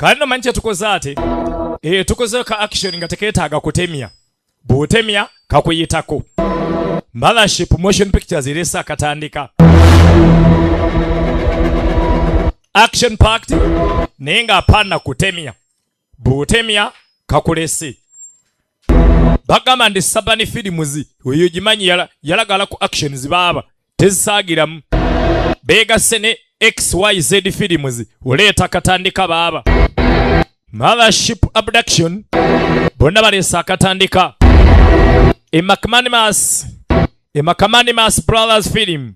Kano manche tukoze ate. Tukoze ka action nga tekeetaaga kutemya. Bw'otemya kakuyitako. Mothership Motion Pictures eresa akatandika. Action packed naye nga apaana kutemya. Bw'otemya kakulese. Bagamba ndi Sabani Films oyo gimanyi yalagala ku actions baaba tezisaagiramu. Beegase ne XYZ Films oleeta akatandika baaba. Mothership Abduction bonna baleesa akatandika. Makamanimas Brothers Film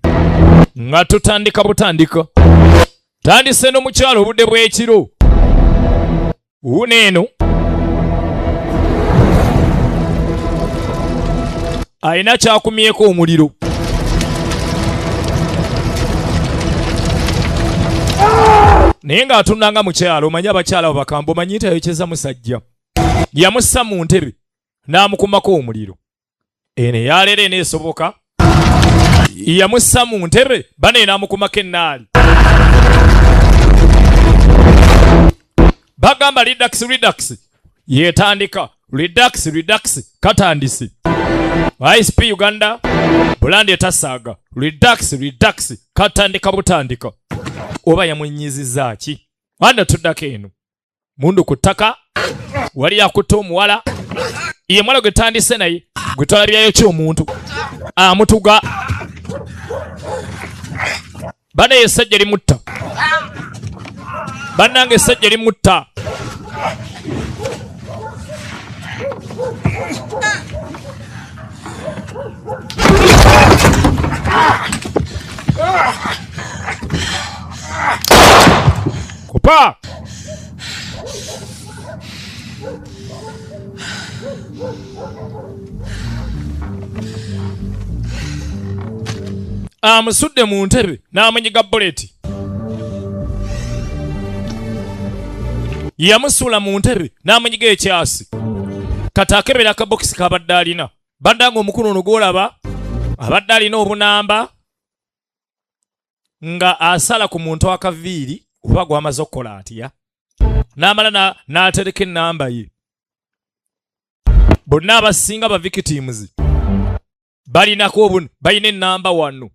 nga tutandika butandika. Tandise n'omukyalo obudde bw'ekiro. Uneeno ayina kyakumyeko omuliro. Naye ng'atunda nga mukyalo omanyi abakyala bakambwe omanyi tayokyeza musajja. Yamussa mu ntebe n'amukumako omuliro. Eno eyaleero eneesoboka. Yamussa mu ntebe bane n'amukumako ennaali. Bagamba redux yetandika. Redux katandise. ISP Uganda Bulandi etasaaga. Redux katandika butandika. Oba yamwenyiziza ki? Wanda tuddako eno. Mundu ku ttaka wali akutta omuwala. Ye mwala gwe tandise naye gwe twalabyayo ky'omuntu amutuga. Bane essajja limutta. Bannange essajja limutta. Kupa! Amusudde mu ntebe n'amunyiga buleti. Yamusuula mu ntebe n'amunyiga ekyasi. Kati akebera akabokisi kabadde alina. Baddanga omukono ono gw'olaba abadde alina obunamba nga asala ku muntu akaviiri oba gw'amaze okukola atya. N'amala n'atereka ennamba ye. Bonna abasinga ba victims balinako balina ennamba wano.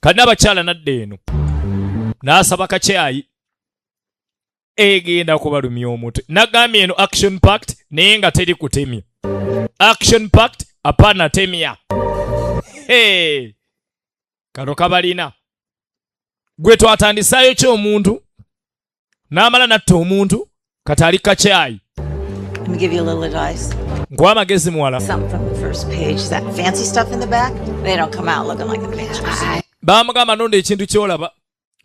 Kati abakyala nadde eno n'asaba kacyayi egenda kubalumya omutwe. Nagambye eno action packed naye nga teri kutemya. Action packed apana temya. Kano kabalina. Gwe twatandisaayo ky'omuntu n'amala natta omuntu kati ali kacyayi. Let me give you a little advice. Nkwa amagezi muwala. Something from the first page. That fancy stuff in the back, they don't come out looking like the pictures. Bamugamba nonda ekintu ky'olaba.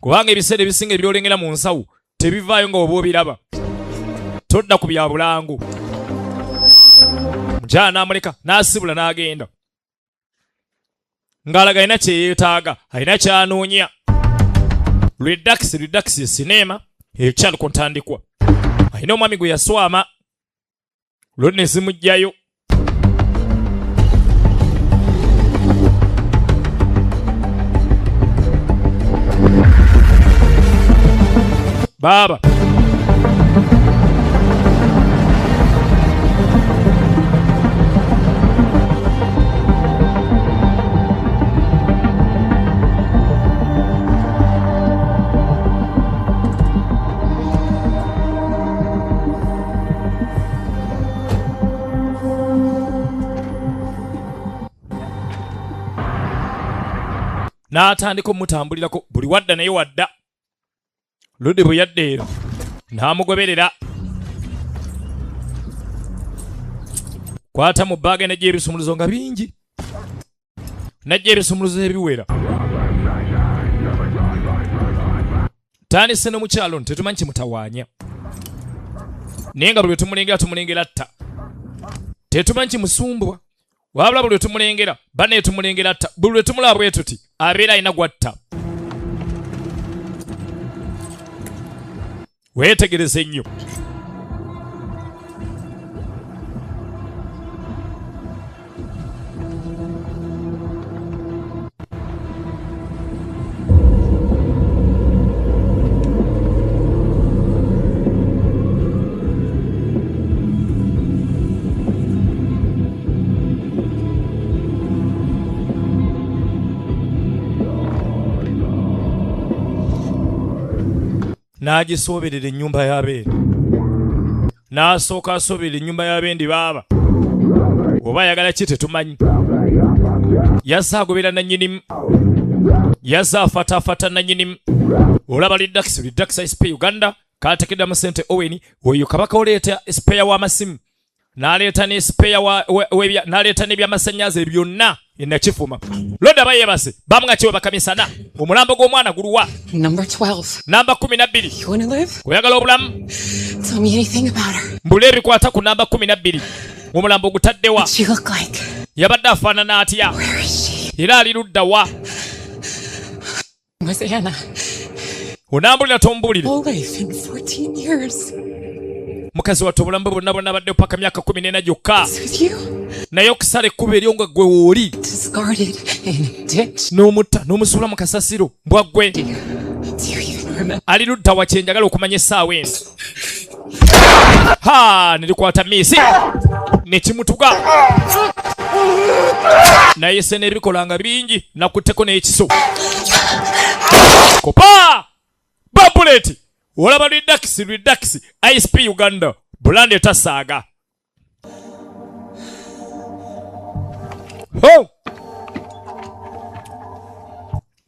Kubanga ebiseera ebisinga ebyolengera mu nsawo tebivaayo nga oba obiraba. Todda ku bya bulango. Mukyala n'amuleka n'asibula n'agenda. Ng'alaga alina kye yeetaaga, alina ky'anoonya. Redux sinema ekyali ku ntandikwa. Alina omwami gwe yaswama. Lodi ne zimugjayo. Baba n'atandika omutambulirako buli wadda naye wadda. Lodi bwe yadda ero n'amugoberera. Kwata mu bbaage n'ajja ebisumuluzo nga bingi. N'ajja ebisumuluzo ebiwera. Tandise n'omukyalo tetumanyi kimutawaanya. Naye nga buli lwe tumulengera atta. Tetumanyi kimusumbwa. Wabula buli lwe tumulengera banne tumulengera atta. Buli lwe tumulaba bwe tuti abeera alina gwatta. Weetegereze nnyo. n'agisooberera ennyumba y'abendi n'asooka asooberera ennyumba y'abendi baaba oba ayagala ki tetumanyi yazze agobera nannyinimu yazze afatafata nannyinimu olaba Lidax SP Uganda kaatekeddamu ssente Owen oyo kabaka oleeta spare w'amasimu n'aleeta ne spare n'aleeta n'ebyamasannyalaze byonna ennakifuma loda bayebase bamuga kiwe bakamisana omulambo gw'omwana guluwa Number 12. namba 12 You wanna live? oyagala obulamu Tell me anything about her. mbula ebikwata ku namba 12 omulambo gutaddewa What'd she look like? yabadde afaanana atya Where is she? era ali ludda wa Was Anna? onambulira tombulire Whole life in 14 years. mukazi wattu obulambo bwonna bwonna badde paka myaka 14 gyokka It's with you. naye okusala ekkubo eryo nga gwe wooli Discarded in a ditch. n'omutta n'omusuula mu kasasiro mbwaggwe Do you even remember? ali ludda wa kyenjagala okumanya essaawa eno nerikwata miisi nekimutuga naye se nebikolanga bingi nakutteko n'ekiso kopa babuleti olaba Lidax ISP Uganda bulande tasaaga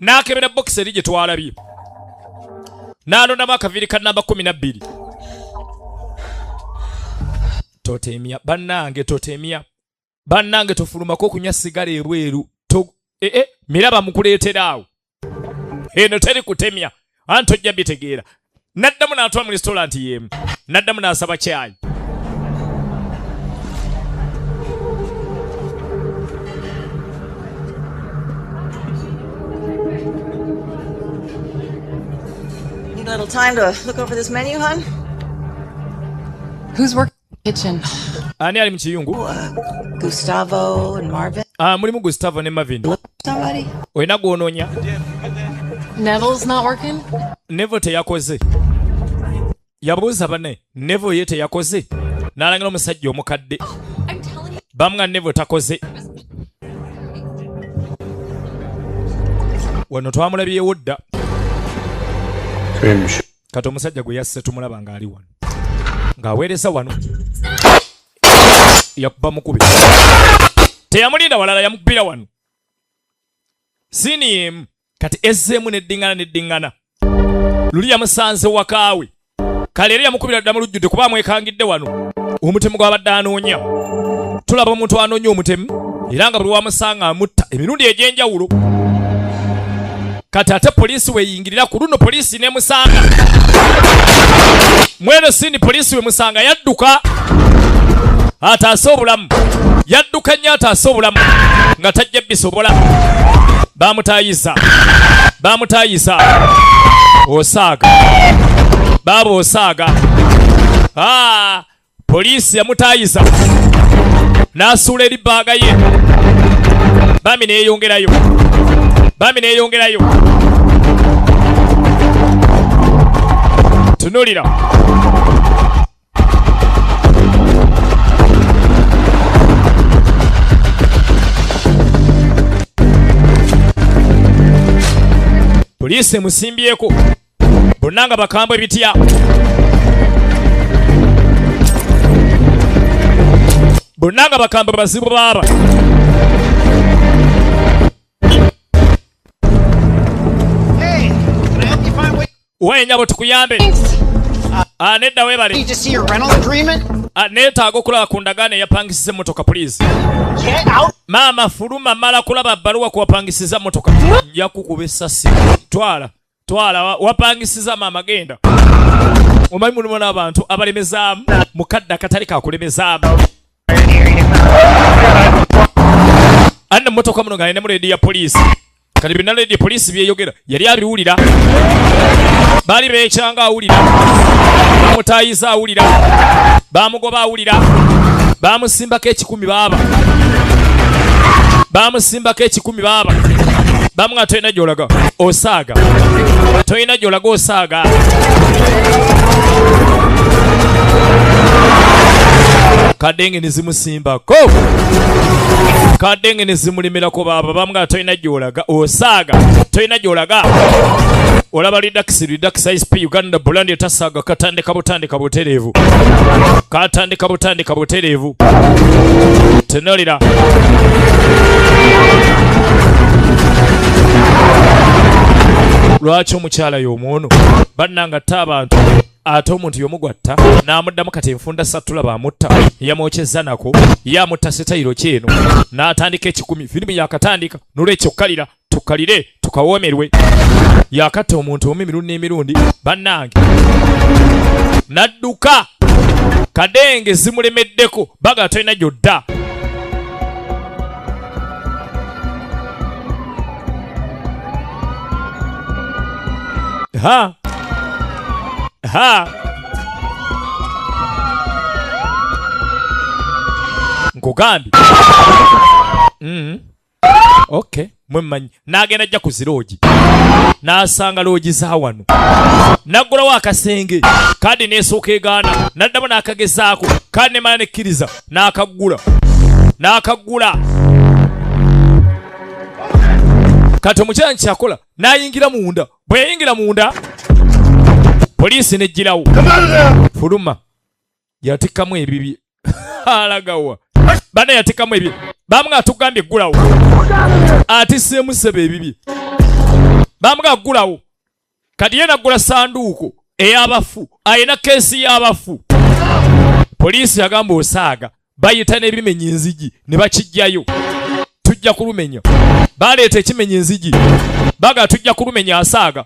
n'akebera bokisi eri gye twalabye n'alondamu akaviiri ka namba 12 totemya bannange tofulumako okunywa sigala ebweru miraba mukuleetera awo eno teri kutemya anti ojja bitegeera naddamu n'atula mu restauranti y'emu naddamu n'asaba kyayi Need a little time to look over this menu, hon? Who's working in the kitchen? ani ali mu kiyungu Gustavo and Marvin? mulimu Gustavo ne Marvin Somebody? olina gw'onoonya Neville's not working? Neville teyakoze yabuuza bane Neville ye teyakoze n'alangira omusajja omukadde I'm telling you. bamuga Neville takoze wano twamulabyewo dda kati omusajja gwe yasse tumulaba ng'ali wano ng'aweereza wano yakuba mukubi teyamulinda walala yamukubira wano siini yemu kati ezzeemu neddiŋŋana luli yamusanze wakaawe kale eri yamukubira ddamu lujjudde kuba amwekangidde wano omutemu gw'abadde anoonya tulaba omuntu anoonya omutemu era nga buli wamusanga amutta emirundi egy'enjawulo kati ate poliisi weeyingirira ku luno poliisi nemusanga mweno sindi poliisi wemusanga yadduka ataase obulamu yadduka nnyo ataase obulamu nga tajja bisobola bamutayiza osaaga baaba osaaga poliisi yamutayiza n'asuula eri bbaaga ye bami neeyongerayo tunulira poliisi emusimbyeko bonna nga bakambwe ebitya bonna nga bakambwe bazibu baaba wenyabo tukuyambe nedda webale neetaaga okulaba ku ndagaano eyapangisiza emmotoka please maama fuluma mala kulaba bbaluwa kuwapangisiza mmotoka nja kukuba essasi twala wapangisiza maama genda omanyi mulimu n'abantu abalemezaamu mukadde akatali kakulemezaamu anne mmotoka muno ng'alinamu leedi ya poliisi kati bina leedi poliisi byeyogera yali abiwulira baali beekyanga awulira bamutayiza awulira bamugoba awulira bamusimbako ekikumi baaba bamuga tolina gy'olaga osaaga kadenge ne zimusimbako kadenge ne zimulimirako baba bamga toyina gyolaga osaaga toyina gyolaga olaba redux ISP Uganda Bulandi tasaaga katandika butereevu katandika butereevu tenolira lwaki omukyala y'omwono bannanga abantu ate omuntu y'omugwatta n'amuddamu kati enfunda satula bamutta yamwokyezza nako yamutta setayiro kyeno n'atandika ekikumi firimu yakatandika n'olwekyo kkalira tukalire tukawoomerwe yakatta omuntu omu emirundi n'emirundi bannange n'adduka kadenge zimulemeddeko baga tolina gyodda ha nkugambye okay mwemanyi n'agenda ajja ku ziroogi n'asanga loogi za wano n'aggulawo akasenge kandi n'esooka egaana n'addamu n'akagezaako kandi nemala nekkiriza n'akaggula kati omukyala nkyakola n'ayingira munda bwe yayingira munda poliisi nejjirawo fuluma yatikkamu ebibi alagawa bana yatikkamu ebibi bamuga atugambye eggulawo atisseemu ssebe ebibi bamuga aggulawo kati ye naggula sanduuko ey'abafu ayina keesi y'abafu poliisi yagamba osaaga bayita n'ebimenya enzigi ne bakijjayo tujja kulumenya baleeta ekimenya enzigi baga tujja kulumenya asaaga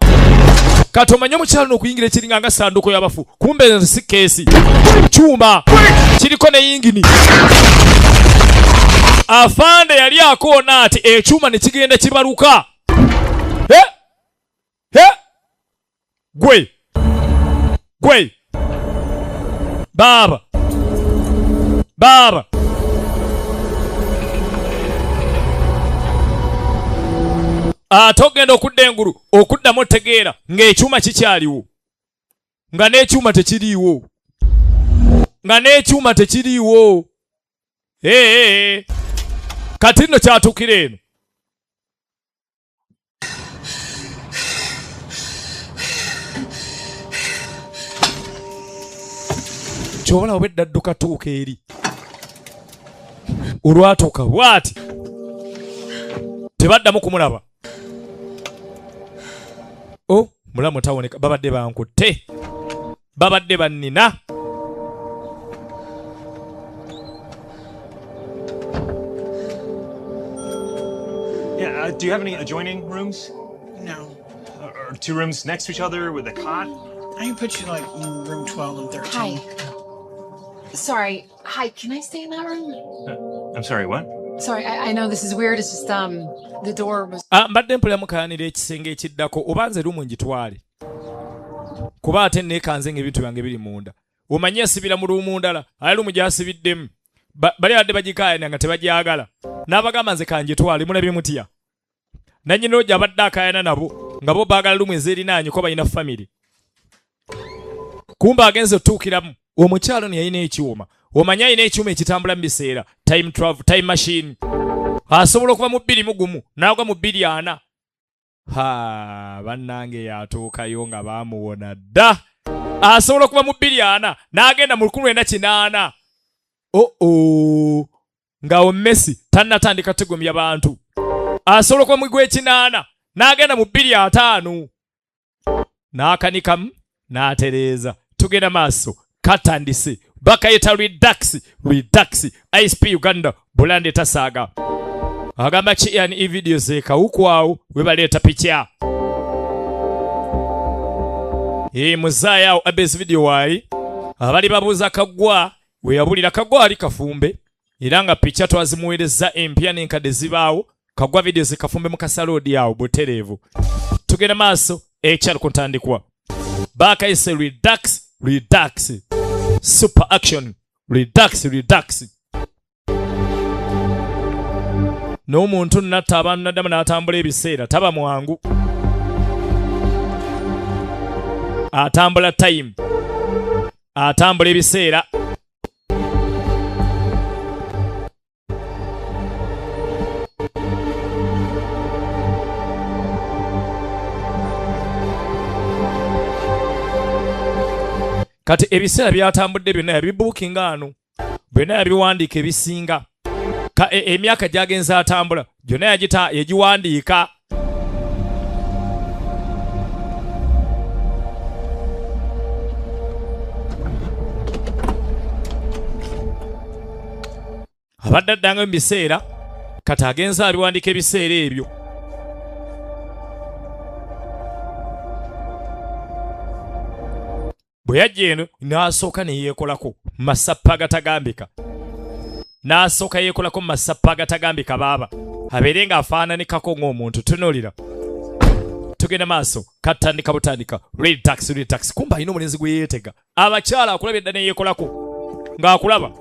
kati omanye omukyalo n'okuyingira ekiringa nga sanduuko y'abafu kumbe si keesi kyuma kiriko ne yingini afande yali akoona ati ekyuma ne kigenda kibaluka gwe baaba ate ogenda okudda engulu okuddamu otegeera ng'ekyuma kikyaliwo nga n'ekyuma tekiriiwo kati nno kyatuukira eno kyobala obedda dduka tuuka eri olwatuuka bw'ati tebaddamu kumulaba mulamu tawoneka babadde bankutte babadde bannina Yeah, do you have any adjoining rooms? No. Or two rooms next to each other with a cot? I can put you like in room 12 and 13. Hi. Sorry. Hi, can I stay in that room? I'm sorry, what? Sorry, I know this is weird. It's just, the door was... mbadde mpulira mukaanira ekisenge ekiddako oba nze lumu njitwale kuba ate neekanze ng'ebintu byange biri munda omanye asibira mu luumu ndala ali lumu gyasibiddemu bali badde bagikaayana nga tebagyagala n'abagamba nze kanjitwale mulabye mutya nannyini ojja abadde akaayana nabo nga bo baagala lumu ezerinaanye ko balina famire kumba agenze otuukiramu omukyalo ne yalina ekyuma omanye alina ekyuma ekitambula mu biseera time machine asobola okuva mu 21 n'agwa mu 24 bannange yatuukayo nga baamuwona dda asobola okuva mu 24 n'agenda mu 1908 ng'awo Messi tannatandika tegomya bantu asobola okuva mu gw'ekinaana n'agenda mu 25 n'akanikamu n'atereeza tugenda maaso katandise bakayita redux ISP Uganda Bulandi tasaaga agamba ki yani e-videos ekawukwawo we baleeta picha muzaayawo abes video wayi abali babuuza Kaggwa we yabulira Kaggwa ali kafumbe era nga picha twazimuweereza empya n'enkadde zibaawo Kaggwa videos kafumbe mu kasaloodi awo butereevu tugenda maaso ekyali kuntandikwa bakayise redux super action redux n'omuntu natta abantu naddamu n'atambula ebiseera taba mwangu atambula time atambula ebiseera kati ebiseera byatambudde byonna yabibuukinga ano byonna yabiwandiika ebisinga emyaka gyagenza atambula gyonna yagiwandiika abadde addanga mu biseera kati agenza abiwandiika ebiseera ebyo bwe yajja eno n'asooka ne yeekolako masappa agatagambika n'asooka yeekolako masappa agatagambika baaba abeere ng'afaananikako ng'omuntu tunuulira tugenda maaso katandika butandika real tax kumba alina omulenzi gwe yeetega abakyala akulaba edda ne yeekolako ng'akulaba.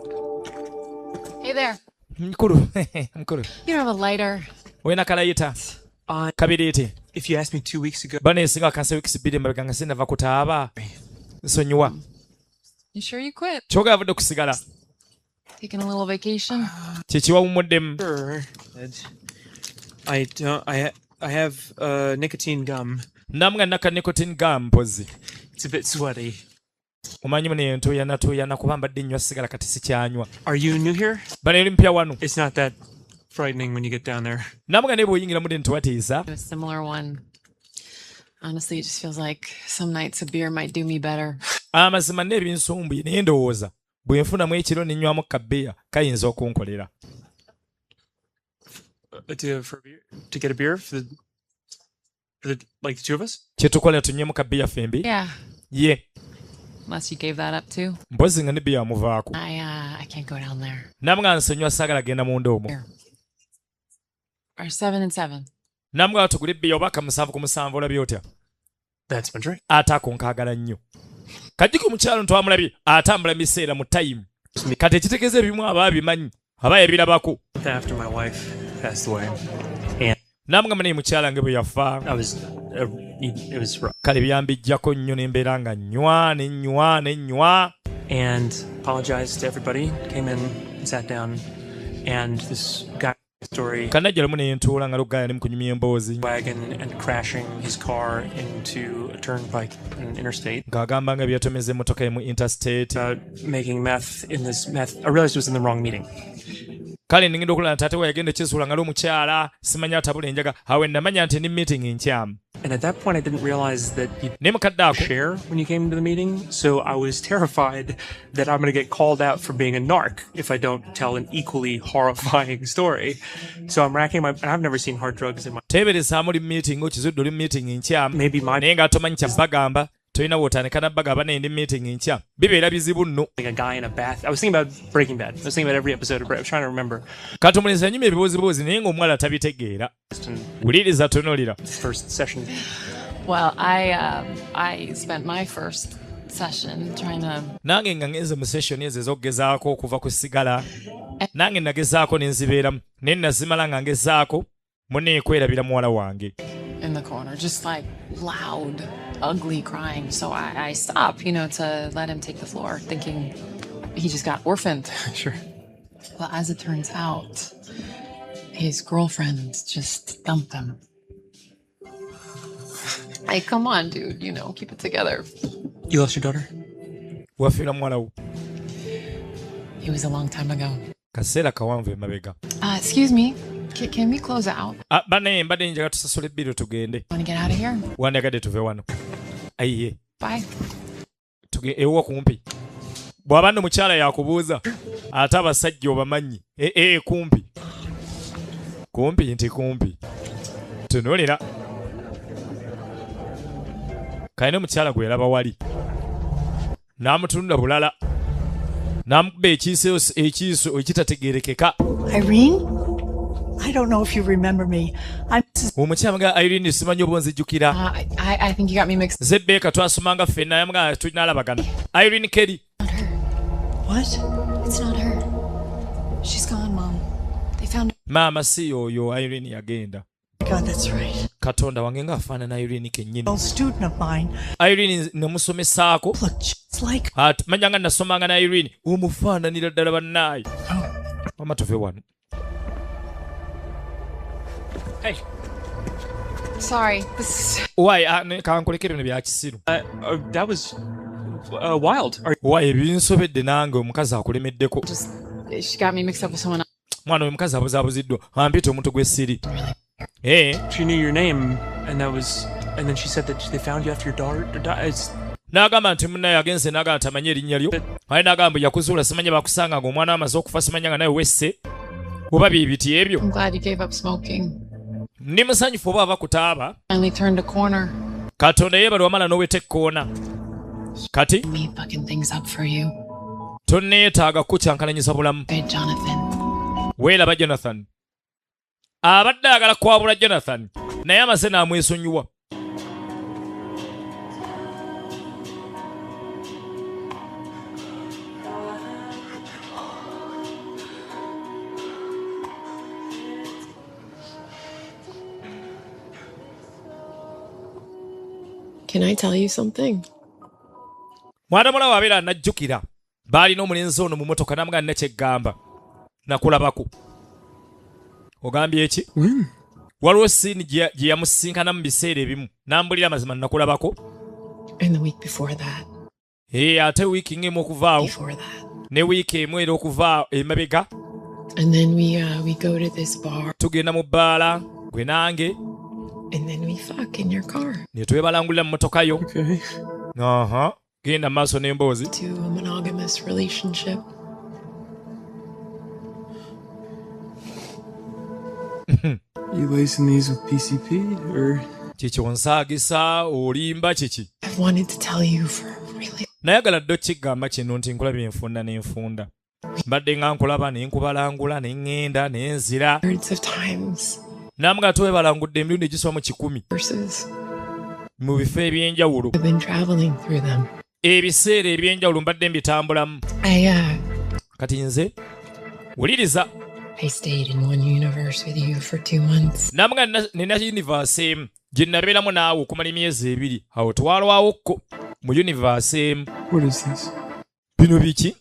Hey there. Mkuru. You don't have a lighter. Wena kalayita. Kabiriti. If you asked me 2 weeks ago. Bane singa kanse weeks bide mabanga sinava kutaaba. Nsonyiwa. You sure you quit? Choga avudde kusigala. Taking a little vacation? Chichiwa mumuddemu. Sure. I have nicotine gum. Namga naka nicotine gum mpozi. It's a bit sweaty. Omanyi mune ntuyana kuba mbadde nnywa sigala kati sikyanywa. Are you new here? Bane eri mpya wano. It's not that frightening when you get down there. Namga ne bw'oyingira mudde ntwatiisa. A similar one. Honestly, it just feels like some nights a beer might do me better. Amazima n'ebinsumbuye naye ndowooza bwe nfunamu ekiro ne nnywamu kabbeeya kayinza okunkolera. To get a beer for the like the two of us? Kye tukola tunywemu kabbeeya fembi? Yeah. Yeah. Unless you gave that up too. Mpozi nga ne bbeeya amuvaako. I can't go down there. Namga nsonyiwa saagala genda munda omwo. Or 7 and 7. Namga tugule bbeeya oba kamusanvu ku musanvu olabye otya? That's my drink. Ate ako nkaagala nnyo. Kajjiko omukyalo ntwamulabye atambula miseera mu tayimu. Kati ekitegeeza ebimu aba abimanyi aba yabirabako. After my wife passed away. Namga mane mukyala nge bwe yafa. It was rough. Kale byambijjako nnyo n'embeera nga nnywa. And apologized to everybody. Came in and sat down. And this guy story. Kanajja lumu ne ntuula nga Luganda ne mu kunyumya emboozi. Wagon and crashing his car into a turnpike in an interstate. Ng'agamba nga byatomeza emmotoka ye mu interstate. Making meth in this meth. I realized it was in the wrong meeting. Kale ningenda okulaba nti ate we yagenda ekyesuula nga l'omukyala simanya atabula enjaga awe namanya nti ni meeting enkyamu. And at that point, I didn't realize that you ne mukadde ako share when you came to the meeting. So I was terrified that I'm going to get called out for being a narc if I don't tell an equally horrifying story. So I'm racking and I've never seen hard drugs in my. Teebereza muri meeting okizudde oli meeting enkyamu. Maybe my. Naye nga tomanyi kya bagamba. Tolina wotandika nabbagamba n'endi meeting enkya. Bibeera bizibu nno. Like a guy in a bath. I was thinking about Breaking Bad. I was thinking about every episode of I was trying to remember. Kati omulenzi anyuma ebiboozibozi naye ng'omuwala tabitegeera. Wuliriza tunuulira. First session. Well, I spent my first session trying to. Nange nga ngenze mu session ezo ez'okugezaako okuva ku sigala. Nange nagezaako ne nzibeeramu. Naye nazimala nga ngezaako muneekwerabira muwala wange. In the corner, just like loud, ugly crying. So I stopped, to let him take the floor, thinking he just got orphaned. Sure. Well, as it turns out, his girlfriend just dumped him. Hey, come on, dude. Keep it together. You lost your daughter? Wafiira muwala wo. It was a long time ago. Kaseera kawanvu emabega. Excuse me. Can we close out? Bane mbadde njagala tusasule ebbiru tugende. Want to get out of here? Wandagadde tuve wano. Ayiye. Bye. Ewuwa kumpi. Bw'aba nno mukyala yakubuuza ate abasajja obamanyi. Kumpi. Kumpi nti kumpi. Tunuulira. Kayina omukyala gwe yalaba wali. N'amutunula bulala. N'amukuba ekiiso ekitategeerekeka. Irene? I don't know if you remember me. I'm Omukyala nga Irene simanyi oba onzijjukira. I think you got me mixed. Zebbeeka twasomanga ffenna yamuga tulinaalabagana. Irene Kelly. What? It's not her. She's gone, Mom. They found her. Maama si oyo Irene yagenda. God, that's right. Katonda wange ng'afaanana Irene kennyini. Old student of mine. Irene namusomesaako. Look just like. Manya nga nasomanga na Irene. Omufaananira ddala bannaayi. Mama tuve wano. Hey. Sorry. This is. Why? Kankolekere bino bya kisiru. That was wild. Wa ebinsobedde nange omukazi akulemeddeko. She got me mixed up with someone else. Mwana omukazi abuzaabuziddwa ampita omuntu gw'essiri. She knew your name, and then she said that they found you after your daughter. N'agamba nti munnaye agenze n'agamba tamanyi erinnya lyo. Aye n'agamba yakuzuula simanya bakusanga ng'omwana amaze okufa simanya nga nawe wesse. Oba biibiti ebyo. I'm glad you gave up smoking. Ndi musanyufu oba ava kutaaba. Finally turned a corner. Katonda yeebala wamala n'oweta ekkoona. Kati Me fucking things up for you. tonneetaaga kukyankalanyisa bulamu. Good, Jonathan. Weeraba Jonathan. Abadde ayagala kwabula Jonathan naye amaze n'amwesonyiwa. Can I tell you something? Mwana mulawo abeera anajjukira baalina omulenzi ono mu motoka namuga nina kyeggamba nakulabako. Ogambye eki? Waliwo siini gye yamusinkana mu biseera ebimu n'ambulira amazima nakulabako. And the week before that. Ate wiiki ng'emu okuvaawo Before that. ne wiiki emu era okuva emabega. And then we go to this bar. Tugenda mu bbaala gwe nange And then we fuck in your car. ne twebalangulira mu motoka yo. Okay. Genda mu maaso n'emboozi. To a monogamous relationship. You lacing these with PCP or? Kiki onsaagisa olimba kiki? I've wanted to tell you for a really. Nayagala ddo kigamba kino nti nkulabye enfunda n'enfunda. Mbadde nga nkulaba ne nkubalangula ne ŋŋenda ne nzira. Hundreds of times. Namuga twebalangudde emirundi egisoba mu 100 Versus. mu bifo eby'enjawulo. I've been traveling through them. Ebiseera eby'enjawulo mbadde mbitambulamu. Kati nze wuliriza. I stayed in one universe with you for 2 months. Namuga nina universe emu gye nabeeramu naawe okumala emyezi 2. Awo twalwawokko mu universe emu. What is this? Bino biki?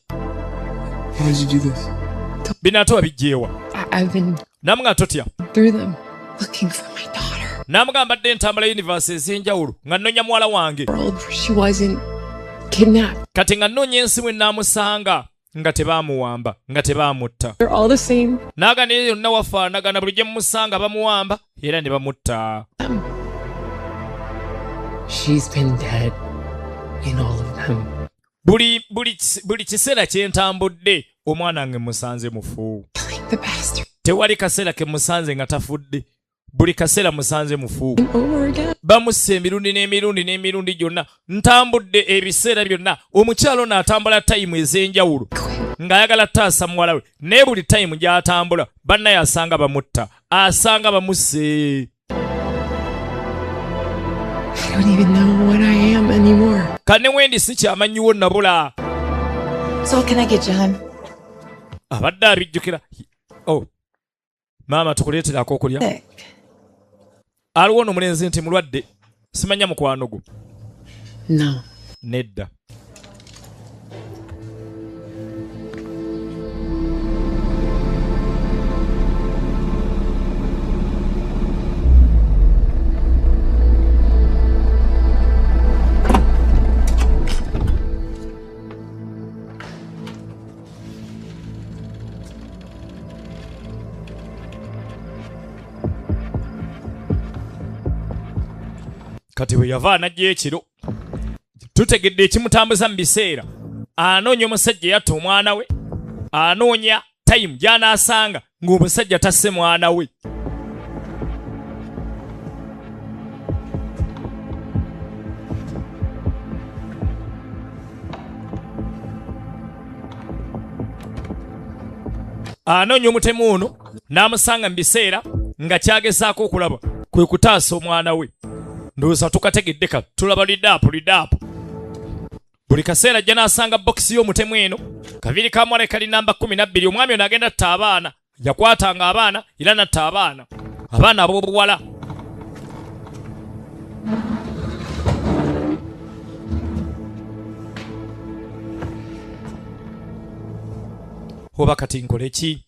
How did you do this? Bino ate wabijjeewa. I've been Namuga totya. through them looking for my daughter. Namuga mbadde ntambula universe ez'enjawulo nga nnonya muwala wange. World where she wasn't kidnapped. Kati nga nnoonya ensi mwe naamusanga nga tebaamuwamba nga tebaamutta. They're all the same. Naaga naye yonna wafaanagana buli gye mumusanga bamuwamba era ne bamutta. She's been dead in all of them. Buli kiseera kye ntambudde omwana wange musanze mufu. The bastard. Tewali kaseera ke musanze nga tafudde. Buli kaseera musanze mufu. Over again. Bamusse emirundi n'emirundi n'emirundi gyonna. Ntambudde ebiseera byonna. Omukyalo n'atambula tayimu ez'enjawulo ng'ayagala taasa muwala we. Naye buli tayimu gy'atambula bannaye asanga bamutta. Asanga bamusse. I don't even know what I am anymore. Kane wendi si kyamanyiwo nabula. So what can I get you, hon? Abadde abijjukira. Oh. Maama tukuleeterako okulya. Sick. Aliwo n'omulenzi nti mulwadde. Simanya mukwano gwo. No. Nedda. Kati bwe yava anajja ekiro tutegedde ekimutambuza mu biseera. Anoonya omusajja yatta omwana we. Anoonya tayimu gy'anaasanga ng'omusajja tasse mwana we. Anoonya omutemu ono n'amusanga mu biseera nga kyagezaako okulaba kwe kutaasa omwana we. Ndowooza tukategedde ka tulaba lidaapu. Buli kaseera ajja n'asanga bokisi y'omutemu eno. Kaviri ka mwala kali namba 12. Omwami ono agenda atta abaana. Yakwatanga abaana era n'atta abaana. Abaana ab'obuwala. Oba kati nkole ki?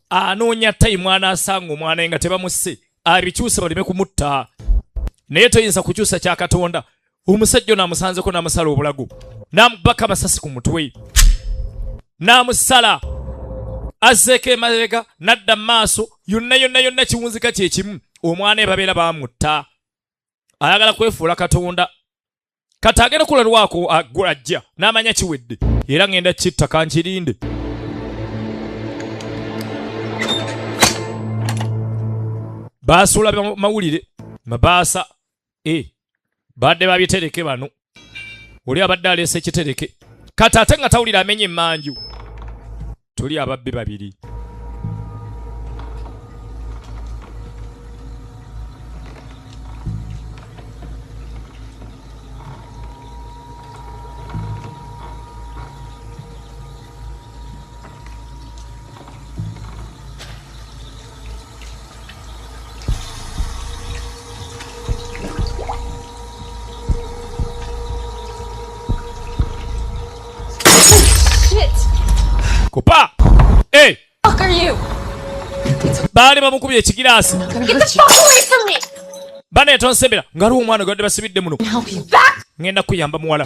Anoonya tayimu anaasanga omwana we nga tebamusse. Abikyusa baleme kumutta. Naye toyinza kukyusa kya Katonda. Omusajja ono amusanzeko n'amusala obulago. n'amubaka amasasi ku mutwe n'amusala azzeeko emabega n'adda mu maaso yonna kiwunzika kye kimu omwana ebabeera baamutta ayagala kwefuula katonda kati agenda kulalwako ajja n'amanya kiwedde era ngenda kitta kankirinde baasuula mawulire mabaasa badde babitereke bano oli abadde aleese ekitereke kati ate nga tawulira amenye emmanju tuli ababbi babiri kupa Fuck are you? baali bamukubye ekigiraasi Get the fuck away from me! baneetonsebera nga aliwo omwana gwadde basibidde muno Help you. ngenda kuyamba muwala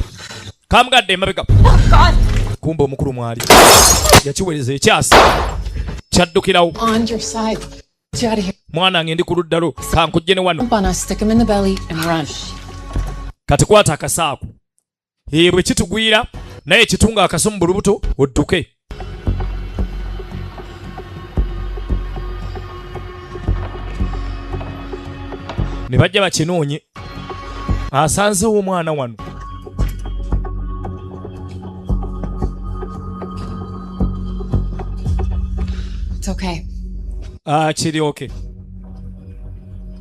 kamugadde emabega God! kumba omukulu mwali yakiwereza ekyasi kyaddukirawo On your side. Get you out of here. mwana wange ndi ku ludda lwo kankujje ne wano Jump on us, stick him in the belly, and run. kati kwata akasaako bwe kitugwira naye kitunga akaso mu bulubuto odduke ne bajja bakinoonye asanzewo omwana wano It's okay. kiri oke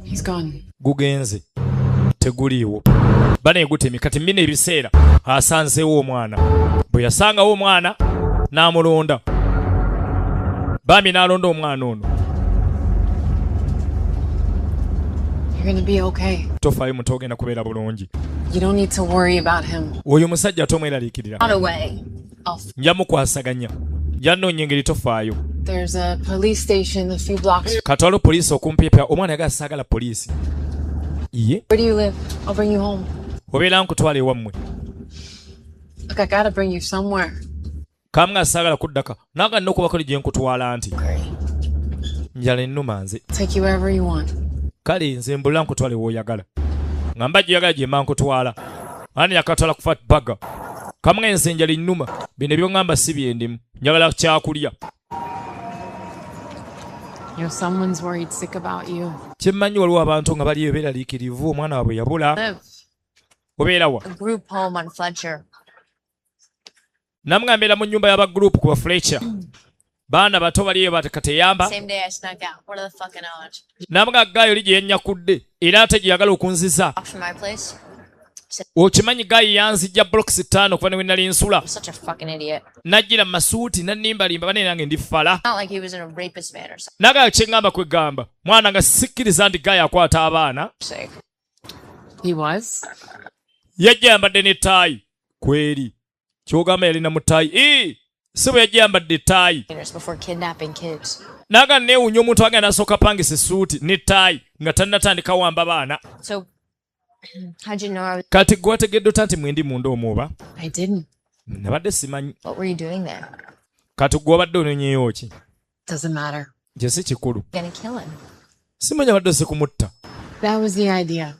He's gone. gugenze teguliiwo baneegutemye kati mbina ebiseera asanzewo omwana bwe yasangawo omwana n'amulonda bambi n'alonda omwana ono You're gonna be okay. tofaayo muto ogenda kubeera bulungi You don't need to worry about him. oyo musajja tomweraliikirira Not away. nja mukwasaganya nja nnoonya engeri tofaayo There's a police station a few blocks. katwalo poliisi okumpiipira omwana yagala saagala poliisi ye Where do you live? I'll bring you home. obeera nkutwala ewammwe Look, I gotta bring you somewhere. kamu nga saagala kuddaka naga nina okubakoli gye nkutwala nti njala ennuma nze Take you wherever you want. kale nze mbulira nkutwale w'oyagala ngamba gyeyagala gye mba nkutwala ani yakatwala ku fat baga kamu nga nze njala ennuma bino ebyoŋŋamba si byendimu njagala kyakulya You know, someone's worried sick about you. kyemmanyi waliwo abantu nga baliyo beeraliikirivu omwana waabwe yabula Live. obeera wa A group home on Fletcher. namu nga mbeera mu nnyumba y'abagurupu ku ba Fletcher baana bato baliyo batekateyamba Same day I snuck out. What are the fucking odds? namu nga gaayi oli gye yanyakudde era ate gye yagala okunziza Off from my place? okimanyi gaayi yanzijja blokisi 5 okuva ne we nali nsula I'm such a fucking idiot. najjira mu masuuti nannimbalimba bane nange ndi fala Not like he was in a rapist man or naga kyeŋŋamba kwegamba mwana nga sikkiriza nti gaayi akwata abaana something. He was? yajja yambadde n'ettaayi kweri kyogamba yalina mu ttaayi si bwe yajja yambadde ettaayi Before kidnapping kids. naga neewunya omuntu agenda nasooka pangisa essuuti n'ettaayi nga tannatandika wamba baana So, how'd you know I was? kati gwe wategedde ota nti mwendi munda omwoba I didn't. nabadde simanyi What were you doing there? kati gwe wabadde ononyeyo ki Doesn't matter. gye si kikulu Gonna kill him. simanyi abadde si kumutta That was the idea.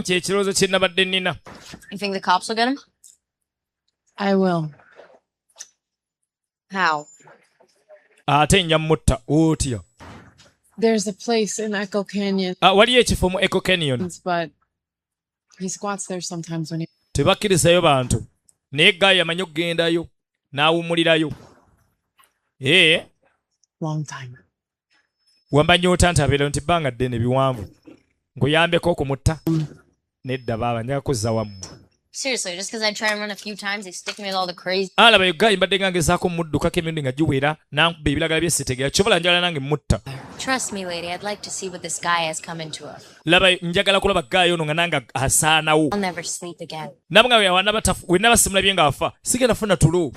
kyekirowoozo kye nabadde nnina You think the cops will get him? I will. How? ate nja mutta otya There's a place in Echo Canyon, waliyo ekifo mu Echo Canyon but he squats there sometimes when he. tebakkirizayo bantu naye gaayi amanyi okugendayo n'awummulirayo Long time. wambanyi ota nti abeera nti bbanga ddene biwanvu nkuyambeko okumutta nedda baaba njaga kuzza wammwe Seriously, just because I try and run a few times, they stick me with all the crazy. alaba yo gaayi mbadde nga ngezaako muddukako emirundi nga giwera nankuba ebiragala bye sitegera kyobola njagala nange mutta Trust me, lady, I'd like to see what this guy has come into her. laba njagala kulaba gaayi ono nga nange asaanawo I'll never sleep again. nabwe nga wenna basimulabye ng'afa sigenda funa tulo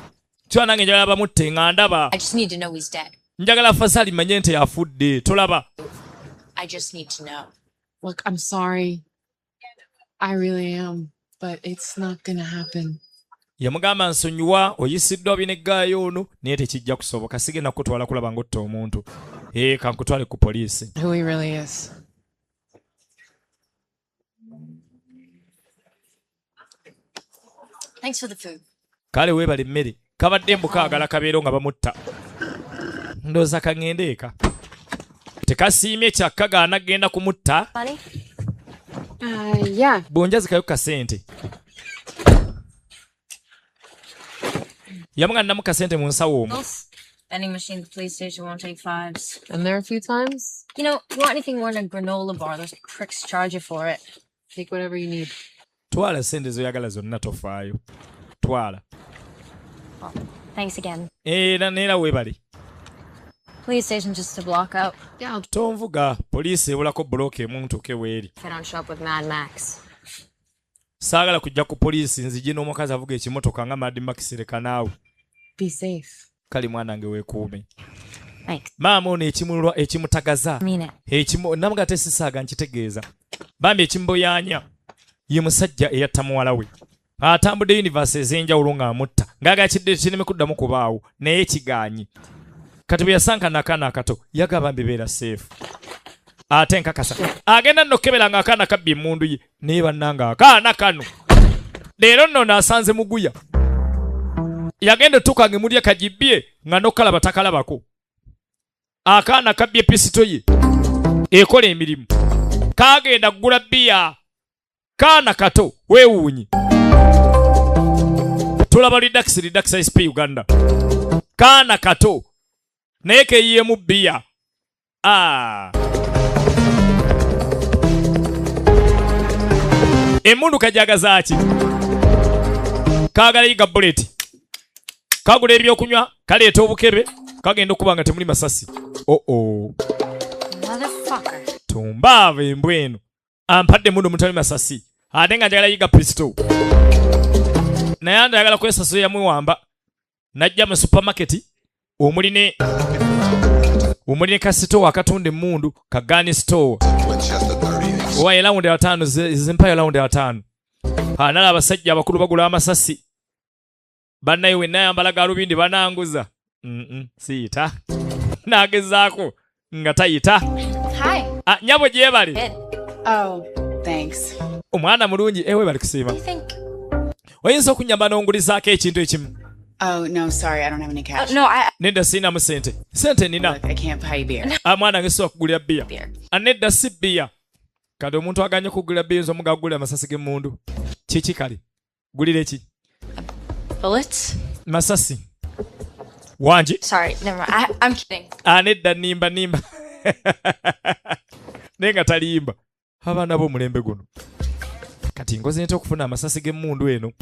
kyoba nange njagala bamutte nga ndaba I just need to know he's dead. njagala fasaali manye nti afudde tolaba I just need to know. Look, I'm sorry. I really am. but it's not gonna happen. Yamugamba nsonyiwa oyisiddwa bineggayo ono naye tekijja kusoboka sigenda kutwala kulaba ng'otta omuntu kankutwale ku poliisi. Who he really is. Thanks for the food. Kale weebale emmere kabadde mbukaagala kabeero nga bamutta ndowooza kaŋŋende eka tekasiimye kyakka gaana genda kumutta. Money? Yeah. Bwonjazikayo kasente yamuŋŋannamu kasente mu nsawo omwo. Vending machine at the police station won't take fives. Been there a few times. You know, if you want anything more than a granola bar, those pricks charge you for it. Take whatever you need. Twala sente zoyagala zonna tofaayo twala. Thanks again. Neera weebale. Police station just a block out. Yeah, Tonvuga poliisi ebulako bulooka emu ntuuke weeri. If I don't show up with Mad Max. Saagala kujja ku poliisi nzije n'omukazi avuga ekimotoka nga Mad Max leka naawe. be safe. Kali mwanange weekuume. Thanks. Maama ono ekimutagaza. Mean it. Namuga tesisaaga nkitegeeza. Bambi ekimboyaanya ye musajja eyatta muwala we. Atambudde universe ez'enjawulo ng'amutta ng'agakidde kineme kuddamu kubaawo naye kigaanyi. Kati bwe yasankana akaana akato yagamba mbibeera safe. Ate nkakasa agenda nno kukebera akaana kabbye emmundu ye naye bannanga akaana kano leero nno naasanze muguya yagenda tukanga emulya kagibbye nga n'okalaba takalabako. Akaana kabbye pisito ye ekola emirimu kaagenda kugula bbiya kaana kato weewuunyi. Tulaba Redax SP Uganda kaana kato naye keyiyeemu bbiya. Emmundu kajagaza ki? Kaagala yiga buleti kagula ebyokunywa kaleeta obukebe kagenda okuba nga temuli masasi. Motherfucker. Tumbaava embwa eno ampadde emmundu mutali masasi ate nga njagala yiga pisto naye andayagala kwesasiro yamwewamba najja mu supermarket omuli ne kasitoowa akatunda emmundu kagani store owaye lawundi 5 zimpayo lawundi 5 nala abasajja abakulu bagula amasasi bannaye wenna ayambala galubindi bananguza siyita nagezaako nga tayita. Hi. Nyabo gyebale. Oh, thanks. Omwana mulungi ewe bali kusiima. Oyinza okunyamba n'ongulizaako ekintu ekimu. Oh, no, sorry, I don't have any cash. No, Nedda siinamu sente. Sente nina. Look, I can't buy you beer. Mwana ngesobola kugulira bbiya. Nedda si bbiya. Kati omuntu aganye kugulira bbiya nzo omuga agulira amasasi g'emmundu. Kiki kale? Gulira eki? bullets? Masasi. Wangi? Sorry, never mind. I'm kidding. Nedda nimba. Nenga talimba. Abaana b'omulembe guno. Kati ngoze nte okufuna amasasi g'emmundu eno.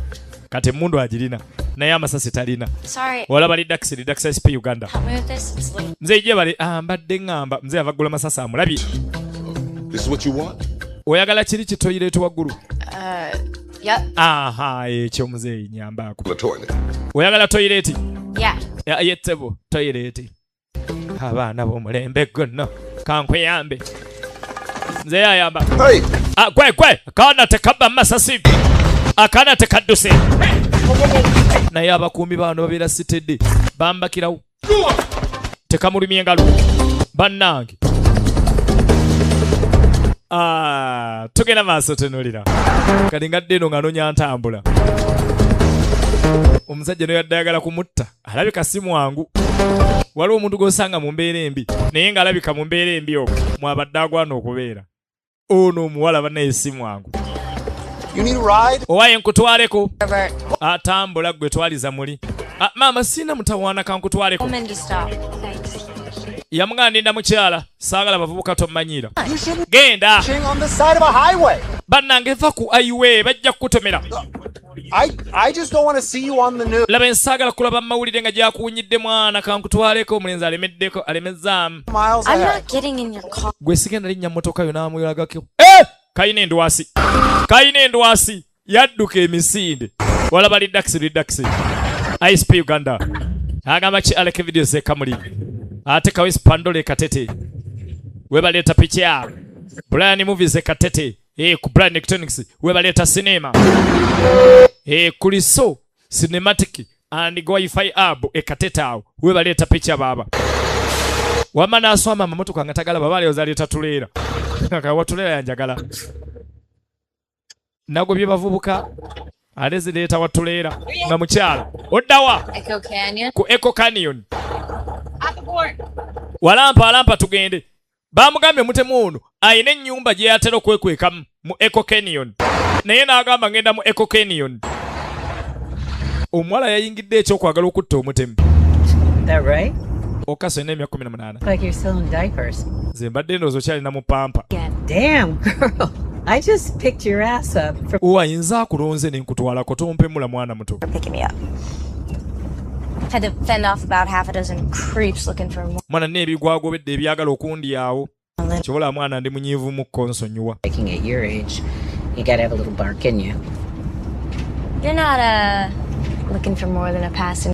Kati emmundu agirina. Naye amasasi talina. Sorry. Walaba Redax SP Uganda. Help me with this. It's late. Nze ije bali mbadde ngamba mze avagula masasi amulabye. This is what you want? Oyagala kiri ki toilet waggulu? Yep. Ekyo muzeeyi nyambaako. The toilet. Oyagala toilet? Yeah. Yettebo toilet. Abaana b'omulembe guno kankweyambe. Nze yayamba. Hey! Kwe akaana tekabba masasi. Akaana tekadduse. Naye abakuumi bano babeera sitedde bambakirawo. Tekamulumya engalo. Bannange. Tugenda maaso tunulira. Kati ngadde eno nga nonya ntambula. Omusajja no yadde ayagala kumutta. Alabika si mwangu. Waliwo omuntu g'osanga mu mbeera embi. Naye ng'alabika mu mbeera embi okwo mwabadde agwana okubeera. Ono omuwala bannaye si mwangu. You need a ride? Owaye nkutwaleko. Atambula gwe twaliza muli. Maama sina mutawaana kankutwaleko. Woman to stop. Thanks. Yamugandinda mukyala saagala bavubuka tommanyiira. Genda. On the side of a highway. Bannange va ku highway bajja kukutomera. I just don't want to see you on the news. Laba ensaagala kulaba mawulire nga gyakuwunyidde mwana kankutwaleko omulenzi alemeddeko alemezzaamu. I'm not getting in your car. Gwe sigenda linnya mmotoka yo n'amuyagako. Kayina endwasi yadduka emisinde. Walaba Redax ISP Uganda. Agamba ki aleke video ze kamuli. Ate kawesi pandole katete. Webaleeta picha. Brian movies katete. ku Blind Electronics webaleeta cinema kuliso cinematic and Wi-Fi hub ekatetawo webaleeta picha baba wama naswama mamotoka nga tagala babale ozaleeta tuleera watulera yanjagala nago bye bavubuka alezireeta watulera nga mukyala oddawa ku Echo Canyon walampa tugende bamugambye mutemu ono ayina ennyumba gye yatera okwekwekamu mu Echo Canyon naye n'agamba ngenda mu Echo Canyon omuwala yayingidde ekyokwagala okutta omutemu okaso ina emyaka 18 nze mbadde ndowooza okyalina mu pampa wayinza akulonze ne nkutwalako tompemula mwana muto mwana n'ebigwagobedde ebyagala okundyawo kyobola mwana ndi munyiivu mu konsonyiwa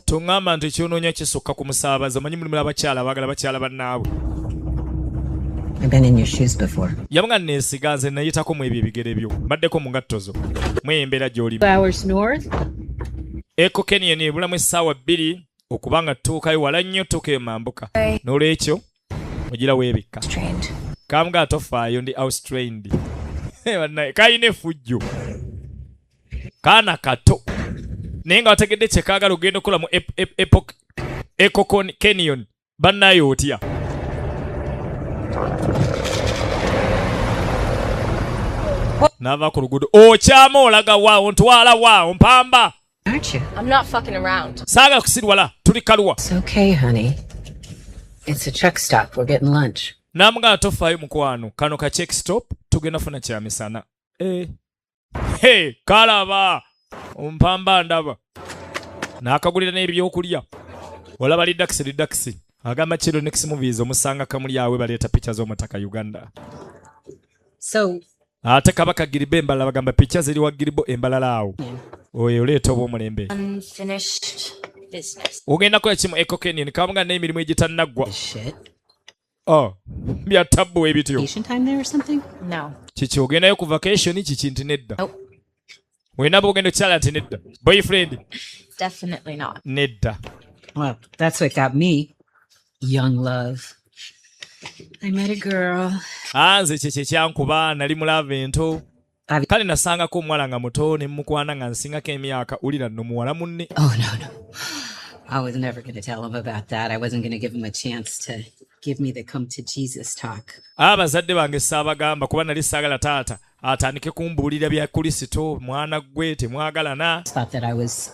toŋŋamba nti ekyonoonya kisukka ku musaabaza manyi mulimu abakyala abaagala bakyala bannaabwe yabanga neesiga nze nayitako mu ebyo ebigere byo mbaddeko mu ngatto zo mweyembeera gy'olimu Echo Canyon ebulamu essaawa 2 okubanga tutuukayo wala nnyo tuukeyo mambuka n'olwekyo ogira weebikka kamuga atofaayo ndi outstrained kayina effujjo kaana kato naye nga wategedde kyekaagala ogenda okukola mu Echo Canyon bannayo otya n'ava ku luguudo okyama olaga wa ontwala wa ompamba I'm not fucking around. Saga kusirwala tuli kalwa. It's okay, honey. It's a truck stop. We're getting lunch. Namga atofayo mukwano. Kano ka check stop tugenda funa kya misana. Hey, kalaba. Ompamba ndaba. Nakagulira n'ebyokulya. Wala bali daxi. Agamba kiro next movies omusanga kamuli yawe baleeta pictures Omutaka Uganda. So ate kabaka giribe embala bagamba pictures ziri wa giribo embalala awo. Oyo leeta obwomulembe. Unfinished business. Ogenda kola kimu Echo Canyon kamunga n'emirimu egitannaggwa. Bya tabbu ebityo. Vacation time there or something? No. Kiki ogendayo ku vacation kiki nti nedda? Nope. Wena bwogenda okyala nti nedda. Boyfriend? Definitely not. Nedda. Well, that's what got me. Young love. I met a girl. Nze kyekyo kyankuba nali mulave ento. Kale nasangako omuwala nga muto ne mukwana nga nsingako emyaka ulira nno muwala munne. Oh, no. I was never going to tell him about that. I wasn't going to give him a chance to give me the come to Jesus talk. Abazadde bange saabagamba kuba nali saagala taata atandike kumbuulira bya Kristo mwana gwe temwagalana. Thought that I was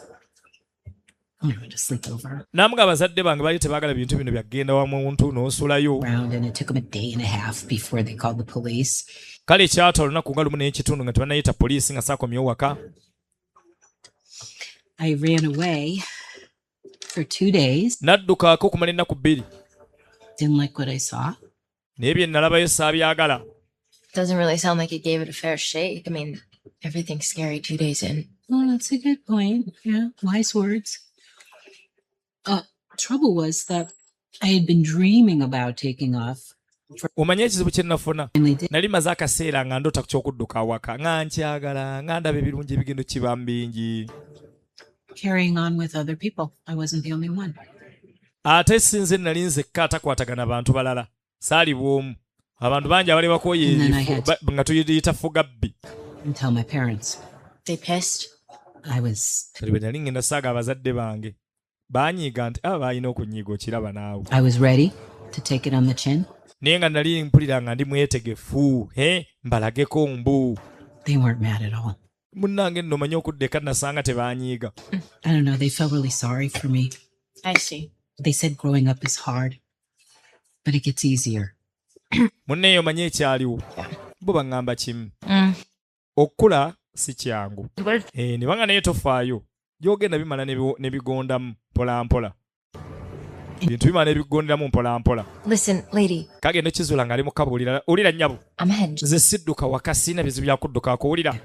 going to sleep over. Namuga abazadde bange bali tebaagala bintu bino byagenda wa muntu n'osulayo. And it took him a day and a half before they called the police. Kale kyata olunaku nga lumu n'ekitundu nga tebanayita poliisi nga saakomye waka. I ran away for 2 days. Naddukaako okumala ennaku 2. Didn't like what I saw. Naye bye nalabayo saabyagala. Doesn't really sound like you gave it a fair shake. I mean, everything's scary 2 days in. Well, that's a good point. Yeah, wise words. Trouble was that I had been dreaming about taking off. Omanye ekizibu kye nafuna nali maze akaseera nga ndota kyokudduka awaka nga nkyagala nga ndaba ebirungi ebigendo kiba mbingi. Carrying on with other people. I wasn't the only one. Ate sinze nali nzekka atakwatagana bantu balala saali bwomu abantu bangi abali bakoye nga tuyita fugabbi. And tell my parents. They pissed. Bwe nali ngenda saaga abazadde bange banyiiga nti balina okunyiiga okiraba naawe. I was ready to take it on the chin. Naye nga nali mpulira nga ndi mwetegefu mbalageko mbu. They weren't mad at all. Munnange nno manyi okuddeka nasanga tebanyiiga. I don't know, they felt really sorry for me. I see. They said growing up is hard, but it gets easier. Munneeyo manyi ekyaliwo. Bo baŋŋamba kimu. Okula si kyangu. Ne banga naye tofaayo. Gyogenda bimala ne bigondamu mpolampola. Bintu bimala ne bigonderamu mpolampola. Listen, lady. Kagenda kizuula ng'ali mu kabuulira. Owulira nnyabo. I'm ahead. Nze sidduka waka sina bizibu bya kuddukaako owulira.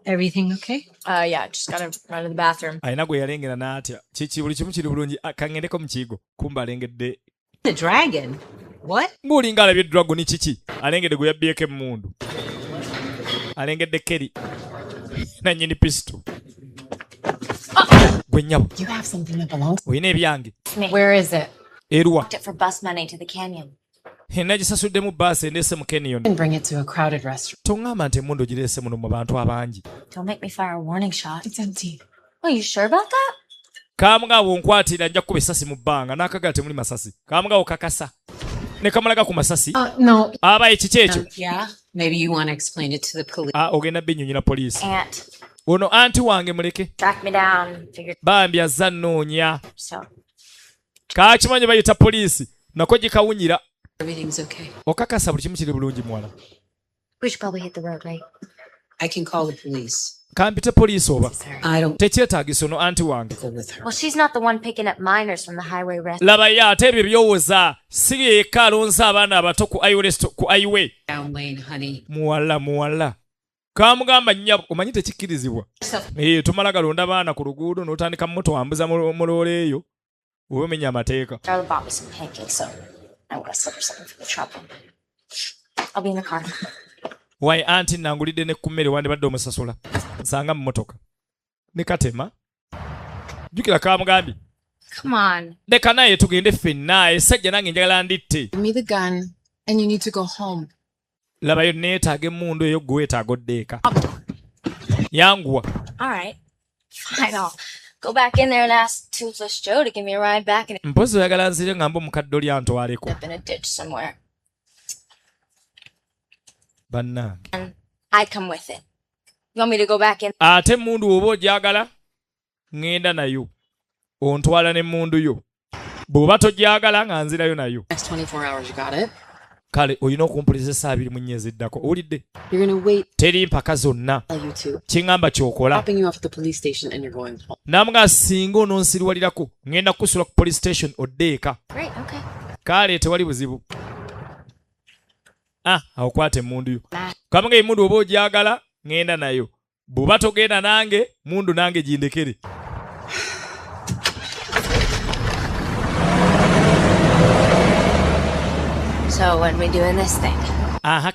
Everything okay? Yeah, just gotta run to the bathroom. Ayina gwe yalengera n'atya. Kiki buli kimu kiri bulungi kaŋŋendeko mu kiyigo. Kumba alengedde. The dragon? What? Ng'olinga alabye dragon kiki? alengedde gwe yabbyeko emmundu, alengedde Keri nannyini pisto. Gwe nnyabo You have something that belongs. olina ebyange Where is it? eruwa Booked it for bus money to the canyon. nagisasuddemu bbaasi endeese mu Kenyon. And bring it to a crowded restaurant. Toŋŋamba nti emmundu ogireese muno mu bantu abangi. Don't make me fire a warning shot. It's empty. Are you sure about that? Kaamugabo nkwatira nja kukuba essasi mu bbanga n'akagala temuli masasi. Kaamugabo kakasa ne kamulaga ku masasi. No. Aba ekiki ekyo? Yeah? Maybe you want to explain it to the police. Ogenda bbinyonyera poliisi. Aunt Ono anti wange muleke. tracked me down. Figured Bambi azza nnoonya. so. Kaakimanyi bayita poliisi. Nako gikawunyira. Everything's okay. Okakasa buli kimu kiri bulungi muwala. We should probably hit the road, right? I can call the police. Kampite poliisi oba. I don't Tekyetaagisa ono anti wange. go with her. Well, she's not the one picking up minors from the highway rest. Laba ye ate ebyo byowooza si yekka alonza abaana abato ku highway. Down lane, honey. Muwala. Kaamugamba nnyabo omanyi tekikkirizibwa. Tumala galonda baana ku luguudo n'otandika moto wambuza mu loole eyo. Oba omenya amateeka. Charlie bought me some pancakes, so I want to slip her something for the trouble. I'll be in the car. Wayi anti nangulidde ne ku mmere wandibadde omusasula. Nsanga mu motoka. Ne katema. Jjukira kaamugambye. Come on. Leka naye tugende ffenna essajja nange njagala nditte. Give me the gun, and you need to go home. Labayo neetaaga emmundu eyo gwe weetaaga oddeeka. Yanguwa. All right. Fine, I'll go back in there and ask Toothless Joe to give me a ride back and Mpozi oyagala nzire ng'ambe omukadde oli antwaleko. up in a ditch somewhere. Bannange. And I come with it. You want me to go back in? Ate emmundu oba ogyagala ŋŋenda nayo. Ontwala n'emmundu yo. Bw'oba togyagala nga nzirayo nayo. Next 24 hours, you got it? Kale olina okumpuliriza essaawa 2 mu nnyezi eddako. Owulidde? You're gonna wait. Teri mpaka zonna. You two. Kiŋŋamba ky'okola. Dropping you off at the police station, and you're going home. Namuga singa ononsirwalirako ŋŋenda kukusula ku police station oddeeka. Great, okay. Kale tewali buzibu. Awo kwata emmundu yo. Kamuga emmundu oba ogyagala ŋŋenda nayo. Bw'oba togenda nange mundu nange gindekere. So when we doing this thing?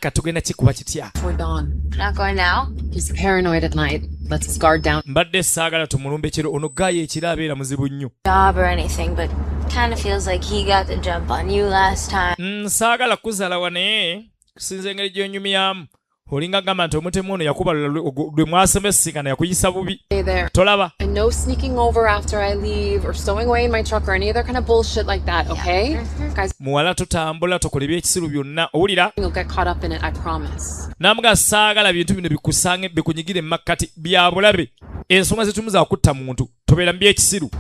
Katugenda kikuba kitya? Before dawn. Not going now? He's paranoid at night. Lets his guard down. Mbadde saagala tumulumbe kiro ono gaayo ekiro abeera muzibu nnyo. Job or anything, but kind of feels like he got the jump on you last time. Saagala kuzaala wane kusinza engeri gy'onyumyamu. Olinga gamba nti omutemu ono yakuba lwe mwasemesingana yakuyisa bubi. Hey there. Tolaba. And no sneaking over after I leave or stowing away in my truck or any other kind of bullshit like that, okay? Guys, Muwala tutambula tokola ebyekisiru byonna. Owulira? you'll get caught up in it, I promise. Namuga saagala bintu bino bikusange bikunyigire mu makkati bya bulabe. Ensonga zitumuza okutta muntu tobeera mu byekisiru.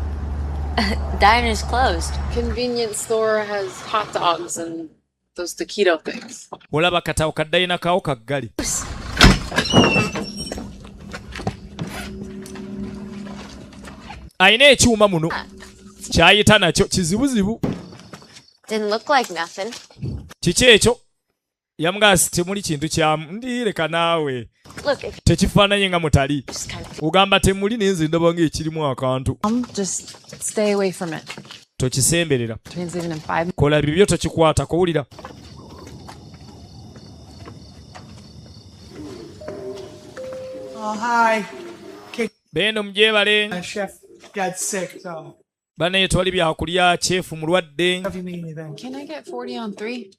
Diner's closed. Convenience store has hot dogs and those taquito things. Olaba katawo kaddayina kawo kaggale. Ayina ekyuma muno kyayita nakyo kizibuzibu. Didn't look like nothing. Kiki ekyo? Yamugasi temuli kintu kyamu. Ndireka naawe. Look, if Tekifaananye nga mutali. just kind of Ugamba temuli nenze ndaba ng'ekirimu akantu. Just stay away from it. Tokisemberera. Train's leaving in 5 minutes. Kola bibyo tokikwata kowulira. Oh, hi. Beno mugyebale. Chef got sick, so Bane twali byakulya chefu mulwadde. if you need anything. Can I get 40 on 3?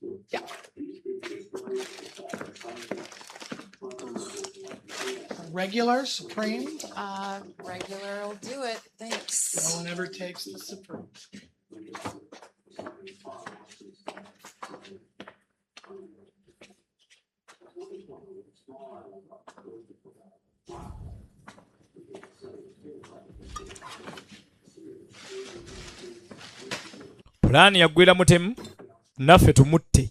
Regular, supreme. Regular will do it. Thanks. No one ever takes the supreme. Pulaani yaggwera mutemu naffe tumutte.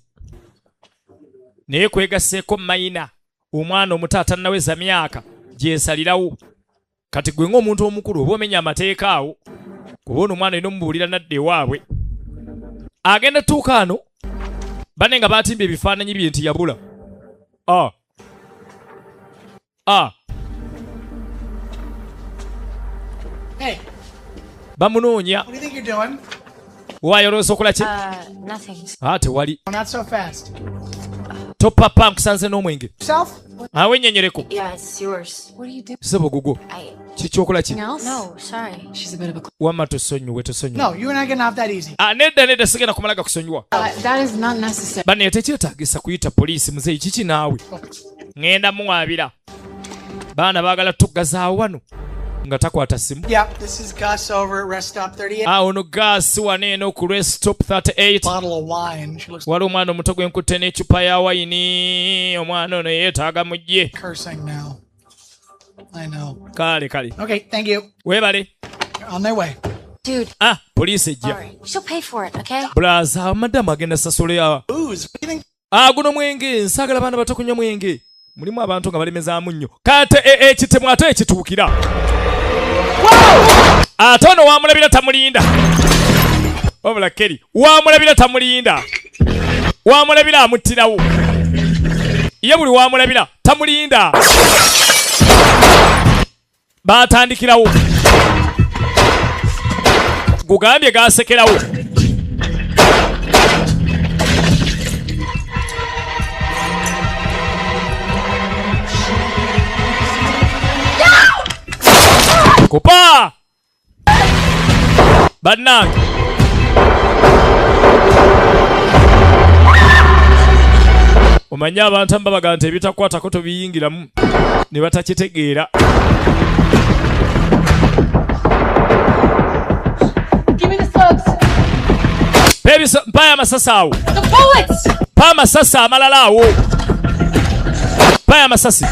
Naye kwegasseeko mayina omwana omuto atannaweza myaka gyesalirawo. Kati gwe ng'omuntu omukulu oba omenya amateeka awo. Kuba ono omwana olina omubuulira nadda ewaabwe. Agenda tuuka ano bane nga baatimbye ebifaananyi bye nti yabula. Hey, Bamunoonya. what do you think you're doing? Waayoloosa okola ki? nothing. Tewali. Oh, not so fast. Topapa nkusanze n'omwenge. Self? Awe nyenyereko. Yeah, it's yours. What do you do? Sebo gugu. Chichokola chi. No, sorry. She's a bit of a. Wama tosonyiwe. No, you're not getting off that easy. Nedda sigenda kumalaga kusonyiwa. That is not necessary. Bane tekyetaagisa kuyita poliisi muzeeyi kiki naawe. Ngenda muwabira. Baana baagala tuggazaawo wano. Nga takwata simu. Yeah, this is Gus over at Rest Stop 38. Ono Gus wano eno ku Rest Stop 38. Bottle of wine. She looks wali omwana omuto gwenkutte n'ecupa ya wayini. Omwana ono yeetaaga mujje. cursing now. I know. Kale. Okay, thank you. Weebale. On their way. Dude. Poliisi ejja. Alright, she'll pay for it, okay? Blaza, madamu agenda sasule ya. Booze. What do you think? Guno mwenge, nsaagala baana bato kunywa mwenge. Mulimu abantu nga balemezaamu nnyo. Kate ekitemu ate ekituukira. Ate ono wamulabira tamulinda. Wabula Kelly, wamulabira tamulinda. Wamulabira amuttirawo. Ye buli wamulabira tamulinda. Baatandikirawo. Gugambye gaasekerawo. Kupa! Bannange. Omanyi abantu babaga nti ebitakwatako tobiyingiramu ne batakitegeera. Mpa amasasi awo. Mpa amasasi amalala awo. Mpa amasasi.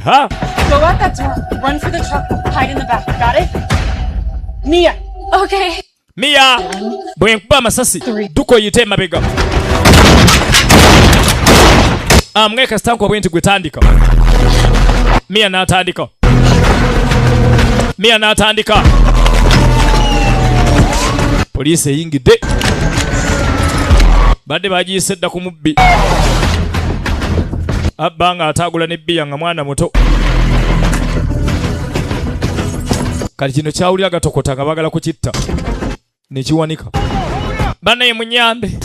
Ha? Go out that door, run for the truck, hide in the back. Got it? Mia. Okay. Mia. Bwe nkuba amasasi. Duko yite emabega. Mweka stanko bwe nti gwetandika. Mia n'atandika. Poliisi eyingidde. Badde bagiyise dda ku mubbi. Abba nga ataagula n'ebbiya nga mwana muto. Kati kino kyawulira gatokota nga bagala kukitta. Ne kiwanika. Banne munyambe.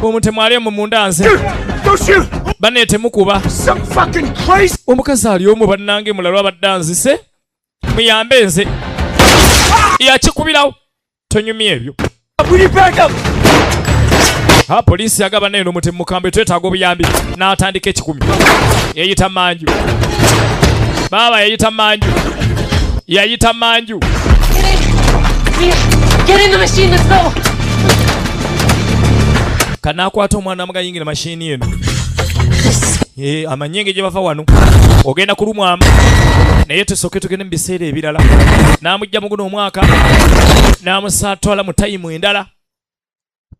Omutemu ali mu munda nze. Banne temukuba. Omukazi ali omu bannange mulala abadde anzise. Muyambe nze. Yakikubirawo. Tonyumya ebyo. Poliisi agaba nayo n'omutemu mukambe twetaaga obuyambi n'atandika ekikumi. Yayita manju. Baba yayita manju. Get in the machine, let's go. Kanaakwata omwana amugayingira mashini eno. Amanyenge gye bava wano. Ogenda kulumwamu. Naye tusooke tugende mu biseera ebirala. N'amujja mu guno omwaka. N'amusatwala mu tayimu endala.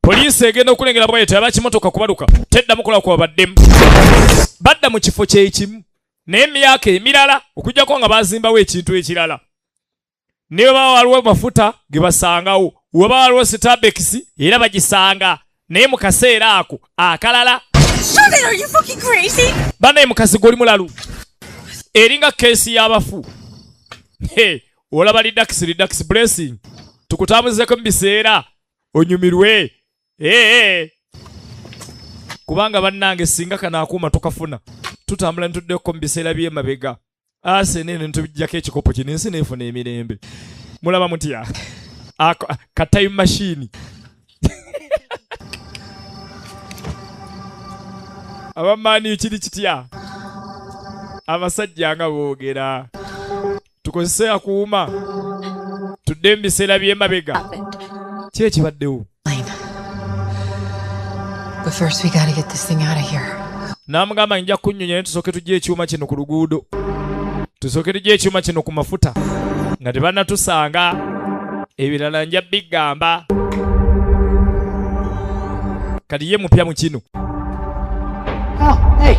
Poliisi egenda okulengera bwayita abakimotoka kubaluka. Teddamu kola kwa baddemu. Badda mu kifo kyekimu. Naye emyaka emirala okujjako nga bazimbawo ekintu ekirala. Ne baba waliwo mafuta ge basangawo. Waba waliwo Starbucks era bagisanga. Naye mu kaseera ako akalala. Are you fucking crazy? Banaye mukazi goli mulalu. Eringa kesi y'abafu. Olaba Redux blessing. Tukutambuzeko mu biseera. Onyumirwe. Kubanga bannange singa kana akuuma tokafuna. Tutambula ntuddeko mu biseera by'emabega. Nene ntubijjako ekikopo kino ensi neefuna emirembe. Mulaba mutya. Ka time machine. Abamaani kiri kitya. Abasajja nga boogera. Tukozese akuuma. Tudde mu biseera by'emabega. Ki ekibaddewo? But first we gotta get this thing out of here. N'amugamba nja kunnyonnyola ne tusooke tujje ekyuma kino ku luguudo. Tusooke tujje ekyuma kino ku mafuta. Nga tebannatusanga. Ebirala nja bigamba. Kati ye mupya mu kino. Oh, hey.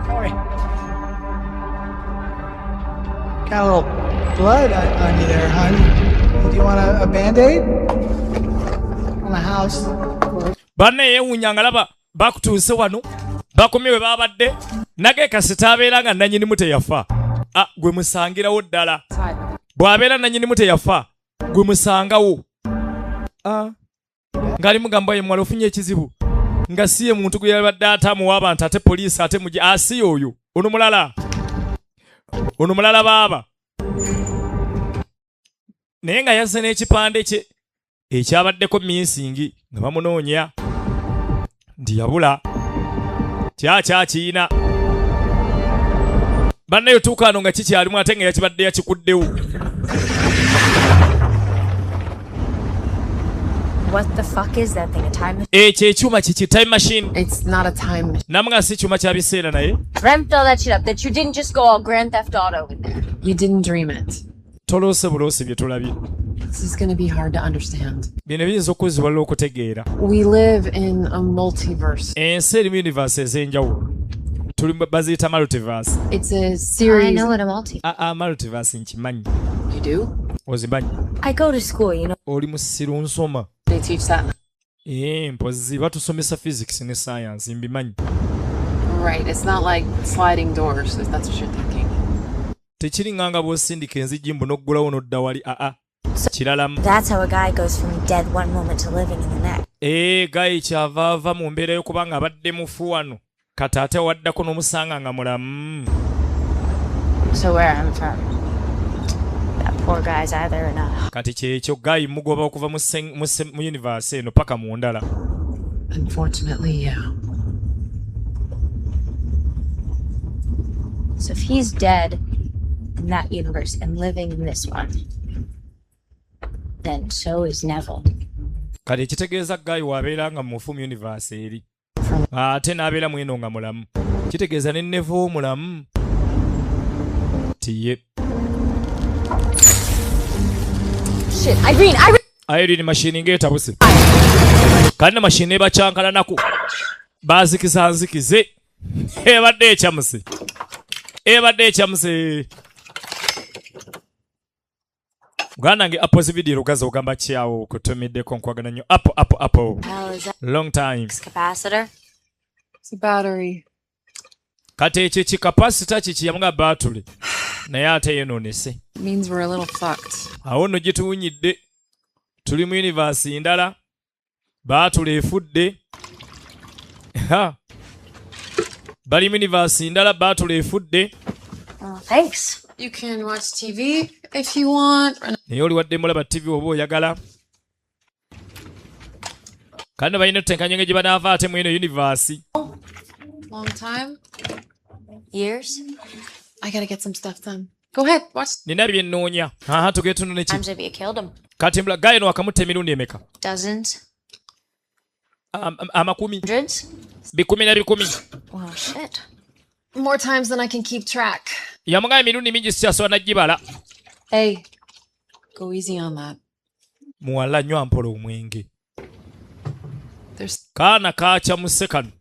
Sorry. Got a little blood on you there, hon. Do you want a Band-Aid? On the house. Banne yeewuunya nga laba bakutuuse wano. Bakomye we babadde. Nage kasita abeera nga nannyinimu teyafa. Gwe musangirawo ddala. Bw'abeera nannyinimu teyafa. Gwe musangawo. Ng'ali mugamba ye mwala ofunye ekizibu. nga siye muntu gwe yabadde atamuwa abantu ate poliisi ate mugi asi oyo ono mulala baaba naye nga yazze n'ekipande kye ekyabaddeko missing nga bamunoonya ndi yabula kyakiyina bannayo tuukaano nga kikyalimu ate nga yakibadde yakikuddewo. What the fuck is that thing? A time machine? Ekyo ekyuma kiki time machine? It's not a time machine. Namanga si kyuma kya biseera naye. Dreamt all that shit up, that you didn't just go all Grand Theft Auto in there. You didn't dream it. Toloose buloosi bye tulabye. This is going to be hard to understand. Bino biyinza okuziwala okutegeera. We live in a multiverse. Ensi erimu universe ez'enjawulo. Tuli baziyita multiverse. It's a series. I know what a multiverse. Multiverse nkimanyi. You do? Ozimanyi. I go to school, you know. Oli musiru nsoma. They teach that. Mpozi batusomesa physics ne science mbimanyi. Right, it's not like sliding doors, if that's what you're thinking. Tekiri nganga bw'osindika enzigi mbu n'oggulawo n'odda wali kiralamu. That's how a guy goes from dead one moment to living in the next. Guy kyava ava mu mbeera y'okubanga abadde mufu wano kati ate waddako n'omusanga nga mulamu. So where I'm from, that poor guy's either in a... Kati kyekyo guy mugoba okuva mu universe eno paka mu ndala. Unfortunately, yeah. So if he's dead in that universe and living in this one, then so is Neville. Kati ekitegeeza guy wabeera nga mufu mu universe eri ate n'abeera mweno nga mulamu kitegeeza ne Neville mulamu tiye. Shit, Irene mashini ng'etabuse kandi na mashini ebacyankalanaku baazikiza nzikize ebadde ekyamuse Uganda nge appozi video lugaza ogamba kyawo kutumiddeko nkwagana nnyo apo long time capacitor. It's a battery. Kati ekyo kikapacitor kikiyamuga battery naye ate yeenoonese. It means we're a little fucked. Awo nno gituwunyidde tuli mu universe ndala battery efudde bali mu universe ndala battery efudde. Thanks. You can watch TV if you want. Naye oli wadde mulaba TV oba oyagala. Kandi balina tutenkanya gye banaava ate mu eno universe. Long time. Years. I gotta get some stuff done. Go ahead, watch. Nina bye nnoonya. Tugende tunone ki. Times have you killed him? Kati mbula gaye no wakamutta emirundi emeka? Dozens. Amakumi. Hundreds. Bikumi na bikumi. Well, shit. More times than I can keep track. Yamugaye emirundi mingi sikyasobola nagibala. Hey, go easy on that. Muwala nnyo ampola omwenge. There's... Kaana kakyamuse kano.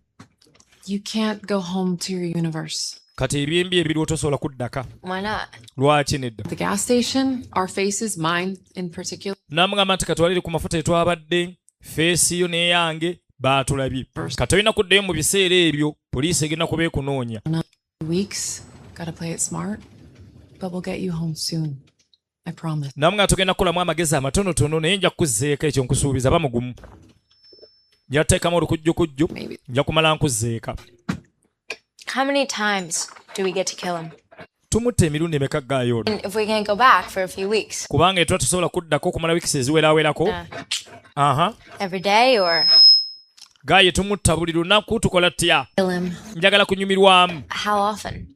You can't go home to your universe. Kati ebyembi ebiriwo tosobola kuddaka. Why not? Lwaki nedda? The gas station, our faces, mine in particular. Namugamba nti katwalire ku mafuta etwabadde feesi yo n'eyange baatulabye. Kati olina kuddayo mu biseera ebyo poliisi egenda kuba ekunoonya. Weeks, gotta play it smart, but we'll get you home soon. I promise. Namugamba tugenda kukolamu amagezi amatonotono naye nja kukuzzeeko ekyo nkusuubiza ba mugumu. Nja kuteekamu olukujjukujju nja kumala nkuzzeeka. How many times do we get to kill him? Tumutta emirundi emeka gaayo ono. If we can't go back for a few weeks. Kubanga etwa tusobola kuddako okumala wiikisi eziweraawerako. Every day or? Gaye tumutta buli lunaku tukola tutya? Kill him. Njagala kunyumirwamu. How often?